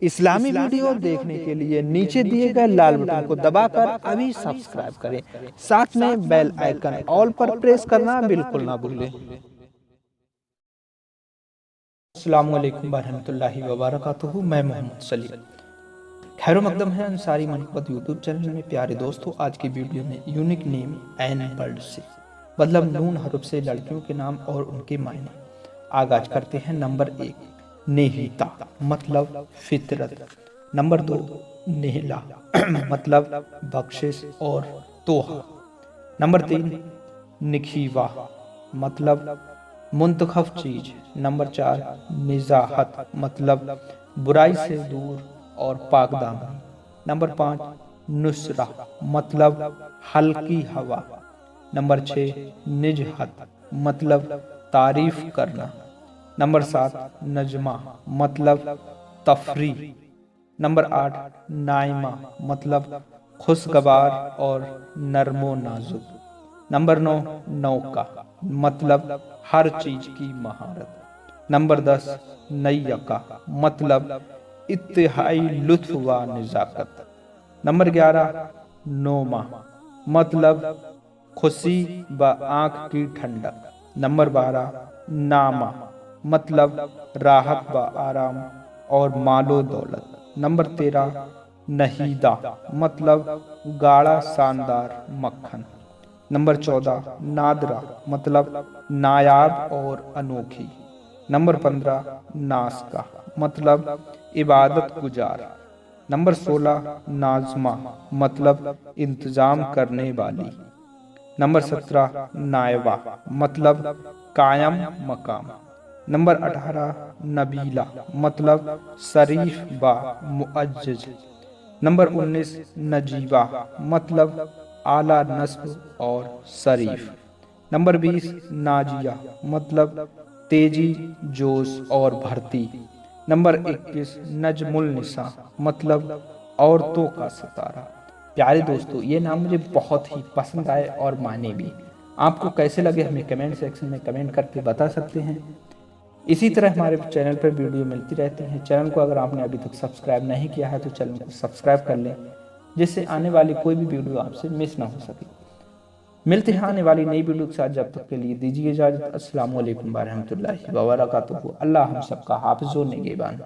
इस्लामी video देखने के लिए नीचे दिए गए लाल बटन को दबाकर अभी सब्सक्राइब करें। साथ में बेल आइकन ऑल पर प्रेस करना बिल्कुल ना भूलें। अस्सलाम वालेकुम वरहमतुल्लाहि वबरकातुहू। मैं मोहम्मद सलीम, खैर मकदम है अंसारी मनक़बत यूट्यूब चैनल में। प्यारे दोस्तों, आज की वीडियो में यूनिक नेम एन वर्ड से मतलब नून हरुफ से लड़कियों के नाम और उनके मायने आगाज करते हैं। नंबर 1 नेहिता मतलब फितरत। नंबर 2 नेहला मतलब बख्शिश और तोहा। नंबर 3 निखीवा मतलब मुंतखब चीज। नंबर 4 निजाहत मतलब बुराई से दूर और पाकदामनी। नंबर 5 नुसरा मतलब हल्की हवा। नंबर 6 निजहत मतलब तारीफ करना। नंबर 7 नजमा मतलब तफरी। नंबर 8 नाइमा मतलब खुशगवार और नरमो नाजुक। नंबर 9 नौका मतलब हर चीज की महारत। नंबर 10 नय्यका मतलब इत्तिहाई लुत्फ व निजाकत। नंबर 11 नोमा मतलब खुशी व आंख की ठंडक। नंबर 12 नामा मतलब राहत व आराम और मालो दौलत। नंबर 13 नहीदा मतलब गाढ़ा शानदार मक्खन। नंबर 14 नादरा मतलब नायाब और अनोखी। नंबर 15 नास्का मतलब इबादत गुजार। नंबर 16 नाजमा मतलब इंतजाम करने वाली। नंबर 17 नायवा मतलब कायम मकाम। नंबर 18 नबीला मतलब शरीफ व मुअज्जज। नंबर 19 नजीबा मतलब आला नस्ब और शरीफ। नंबर 20 नाजिया मतलब तेजी जोश और भर्ती। नंबर 21 नजमुल निसा मतलब औरतों का सितारा। प्यारे दोस्तों, ये नाम मुझे बहुत ही पसंद आए और माने भी। आपको कैसे लगे हमें कमेंट सेक्शन में कमेंट करके बता सकते हैं। इसी तरह हमारे चैनल पर वीडियो मिलती रहती हैं। चैनल को अगर आपने अभी तक सब्सक्राइब नहीं किया है तो चैनल को सब्सक्राइब कर लें, जिससे आने वाली कोई भी वीडियो आपसे मिस ना हो सके। मिलते हैं आने वाली नई वीडियो के साथ। जब तक के लिए दीजिए इजाजत। अस्सलाम वालेकुम वरहमतुल्लाहि वबरकातुहू। अल्लाह हम सबका हाफिज़ व निगहबान।